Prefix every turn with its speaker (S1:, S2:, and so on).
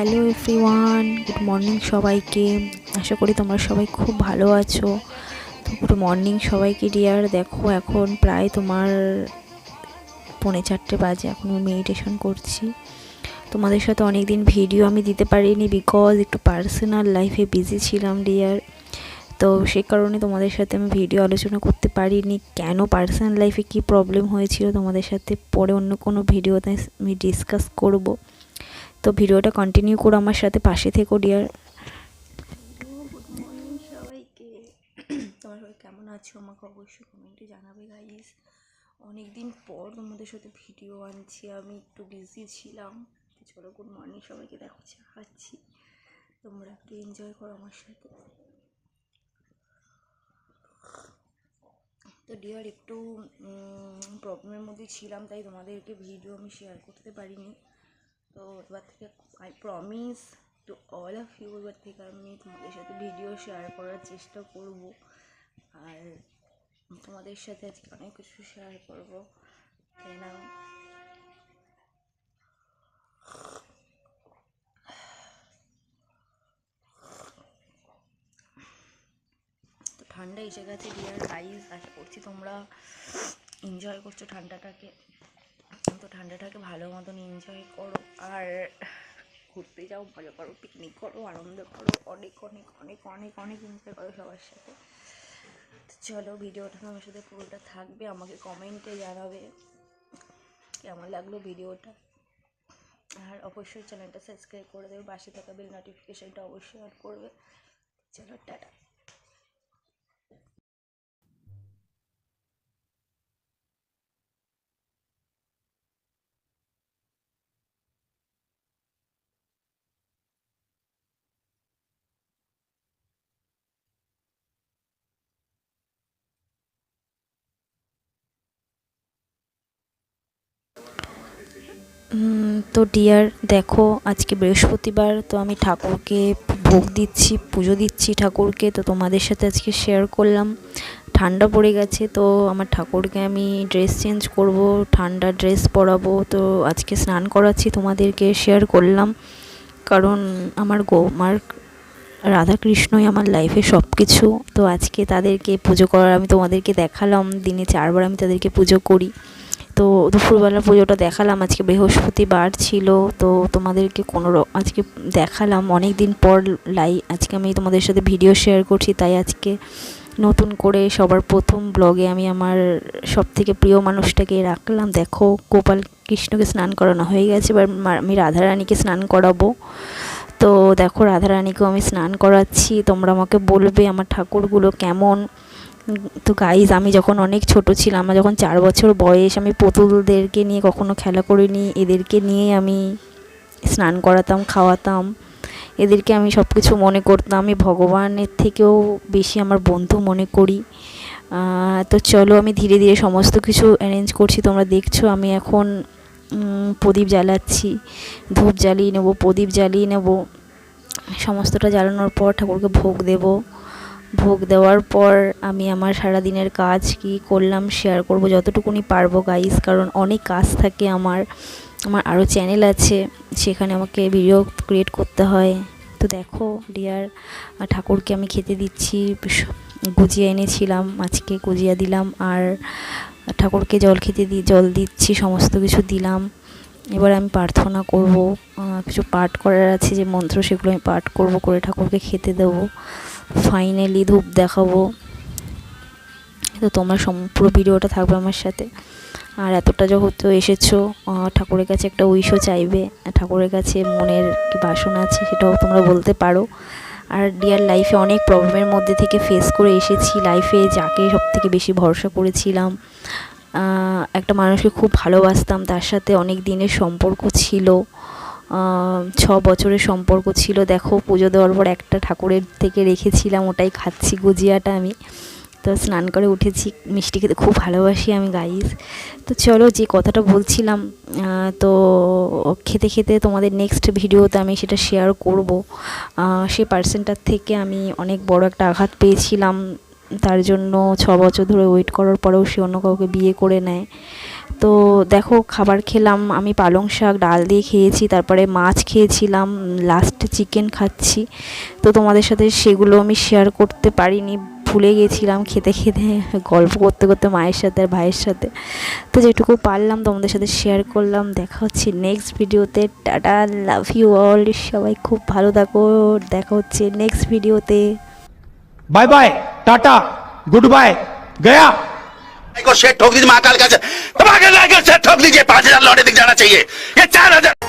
S1: Hello everyone, good morning সবাইকে। আশা করি তোমরা সবাই খুব ভালো আছো। তো গুড মর্নিং সবাইকে ডিয়ার। দেখো এখন প্রায় তোমার 3:45 বাজে। এখন আমি মেডিটেশন করছি। তোমাদের সাথে অনেক দিন ভিডিও আমি দিতে পারিনি, বিকজ একটু পার্সোনাল লাইফে বিজি ছিলাম ডিয়ার। তো সেই কারণে তোমাদের সাথে আমি ভিডিও আলোচনা করতে পারিনি, কেন পার্সোনাল লাইফে কী প্রবলেম হয়েছিল তোমাদের সাথে পরে অন্য কোনো ভিডিওতে আমি ডিসকাস করব। তো ভিডিওটা কন্টিনিউ করো, আমার সাথে পাশে থেকো ডিয়ার। গুড মর্নিং সবাইকে। তোমরা সবাই কেমন আছো আমাকে অবশ্যই কমেন্টে জানাবে গাইস। অনেক দিন পর তোমাদের সাথে ভিডিও আনছি, আমি একটু বিজি ছিলাম। চলো গুড মর্নিং সবাইকে। দেখো চা খাচ্ছি, তোমরা একটু এনজয় করো আমার সাথে। তো ডিয়ার একটু প্রবলেমের মধ্যে ছিলাম, তাই তোমাদেরকে ভিডিও আমি শেয়ার করতে পারিনি। তো এবার থেকে I promise to all of you, এবার থেকে আমি তোমাদের সাথে ভিডিও শেয়ার করার চেষ্টা করব। আর তোমাদের সাথে আজকে অনেক কিছু শেয়ার করবো। তাই না? তো ঠান্ডা এসে গেছে ডিয়ার গাইস, আশা করছি তোমরা এনজয় করছো ঠান্ডাটাকে। তো ঠান্ডাটাকে ভালো মতন এনজয় করো, আর ঘুরতে যাও, মজা করো, পিকনিক করো, আনন্দ করো, অনেক অনেক অনেক অনেক অনেক এনজয় করো সবার সাথে। চলো ভিডিওটা আমার সাথে পুরোটা থাকবে, আমাকে কমেন্টে জানাবে কেমন লাগলো ভিডিওটা। আর অবশ্যই চ্যানেলটা সাবস্ক্রাইব করে দেবে, পাশে থাকা বেল নোটিফিকেশানটা অবশ্যই অন করবে। চলো টাটা। তো ডিয়ার দেখো, আজকে বৃহস্পতিবার, তো আমি ঠাকুরকে ভোগ দিচ্ছি, পুজো দিচ্ছি ঠাকুরকে। তো তোমাদের সাথে আজকে শেয়ার করলাম। ঠান্ডা পড়ে গেছে, তো আমার ঠাকুরকে আমি ড্রেস চেঞ্জ করব, ঠান্ডা ড্রেস পরাবো। তো আজকে স্নান করাচ্ছি, তোমাদেরকে শেয়ার করলাম, কারণ আমার রাধাকৃষ্ণই আমার লাইফে সব কিছু। তো আজকে তাদেরকে পুজো করার আমি তোমাদেরকে দেখালাম, দিনে 4 বার আমি তাদেরকে পুজো করি। তো দুপুরবেলা পুজোটা দেখালাম, আজকে বৃহস্পতিবার ছিল। তো তোমাদেরকে আজকে দেখালাম অনেক দিন পর আজকে আমি তোমাদের সাথে ভিডিও শেয়ার করছি, তাই আজকে নতুন করে সবার প্রথম ব্লগে আমি আমার সবথেকে প্রিয় মানুষটাকে রাখলাম। দেখো গোপাল কৃষ্ণকে স্নান করানো হয়ে গেছে, এবার আমি রাধারানীকে স্নান করাবো। তো দেখো রাধারানীকেও আমি স্নান করাচ্ছি। তোমরা আমাকে বলবে আমার ঠাকুরগুলো কেমন। তো গাইজ, আমি যখন অনেক ছোট ছিলাম, আমার যখন 4 বছর বয়স, আমি পুতুলদেরকে নিয়ে কখনো খেলা করিনি, এদেরকে নিয়ে আমি স্নান করাতাম, খাওয়াতাম। এদেরকে আমি সব কিছু মনে করতাম, আমি ভগবানের থেকেও বেশি আমার বন্ধু মনে করি। তো চলো আমি ধীরে ধীরে সমস্ত কিছু অ্যারেঞ্জ করছি। তোমরা দেখছো আমি এখন প্রদীপ জ্বালাচ্ছি, ধূপ জ্বালিয়ে নেবো, প্রদীপ জ্বালিয়ে নেব। সমস্তটা জ্বালানোর পর ঠাকুরকে ভোগ দেব। ভোগ দেওয়ার পর আমি আমার সারাদিনের কাজ কি করলাম শেয়ার করব যতটুকুনি পারবো গাইস, কারণ অনেক কাজ থাকে আমার আরও চ্যানেল আছে, সেখানে আমাকে ভিডিও ক্রিয়েট করতে হয়। তো দেখো ডিয়ার, ঠাকুরকে আমি খেতে দিচ্ছি, গুজিয়া এনেছিলাম, আজকে গুজিয়া দিলাম, আর ঠাকুরকে জল দিচ্ছি, সমস্ত কিছু দিলাম। এবার আমি প্রার্থনা করব, কিছু পাঠ করার আছে যে মন্ত্র, সেগুলো আমি পাঠ করব, করে ঠাকুরকে খেতে দেবো। ফাইনালি ধূপ দেখাবো। তো তোমার পুরো ভিডিওটা থাকবে আমার সাথে। আর এতটা যেহেতু এসেছো, ঠাকুরের কাছে একটা উইশও চাইবে, ঠাকুরের কাছে মনের কি বাসনা আছে সেটাও তোমরা বলতে পারো। আর ডিয়ার লাইফে অনেক প্রবলেমের মধ্যে থেকে ফেস করে এসেছি, লাইফে যাকে সব থেকে বেশি ভরসা করেছিলাম, একটা মানুষকে খুব ভালোবাসতাম, তার সাথে অনেক দিনের সম্পর্ক ছিল, 6 বছরের সম্পর্ক ছিল। দেখো পুজো দেওয়ার পর একটা ঠাকুরের থেকে রেখেছিলাম, ওটাই খাচ্ছি গুজিয়াটা আমি। তো স্নান করে উঠেছি, মিষ্টি খেতে খুব ভালোবাসি আমি গাইস। তো চলো যে কথাটা বলছিলাম, তো খেতে খেতে তোমাদের নেক্সট ভিডিওতে আমি সেটা শেয়ার করব। সেই পার্সনটার থেকে আমি অনেক বড় একটা আঘাত পেয়েছিলাম, তার জন্য 6 বছর ধরে ওয়েট করার পরেও সে অন্য কাউকে বিয়ে করে নেয়। তো দেখো খাবার খেলাম আমি, পালং শাক ডাল দিয়ে খেয়েছি, তারপরে মাছ খেয়েছিলাম, লাস্টে চিকেন খাচ্ছি। তো তোমাদের সাথে সেগুলো আমি শেয়ার করতে পারিনি, ভুলে গেছিলাম খেতে খেতে, গল্প করতে করতে মায়ের সাথে আর ভাইয়ের সাথে। তো যেটুকু পারলাম তোমাদের সাথে শেয়ার করলাম। দেখা হচ্ছে নেক্সট ভিডিওতে। টাটা, লাভ ইউ অল, সবাই খুব ভালো থাকো। দেখা হচ্ছে নেক্সট ভিডিওতে।
S2: Bye bye, Tata, good bye, गया।
S3: को शेर ठोक दीजिए महाकाल का, दबा के लाकर शेर ठोक दीजिए। 5,000 लौटे दिख जाना चाहिए, ये 4,000।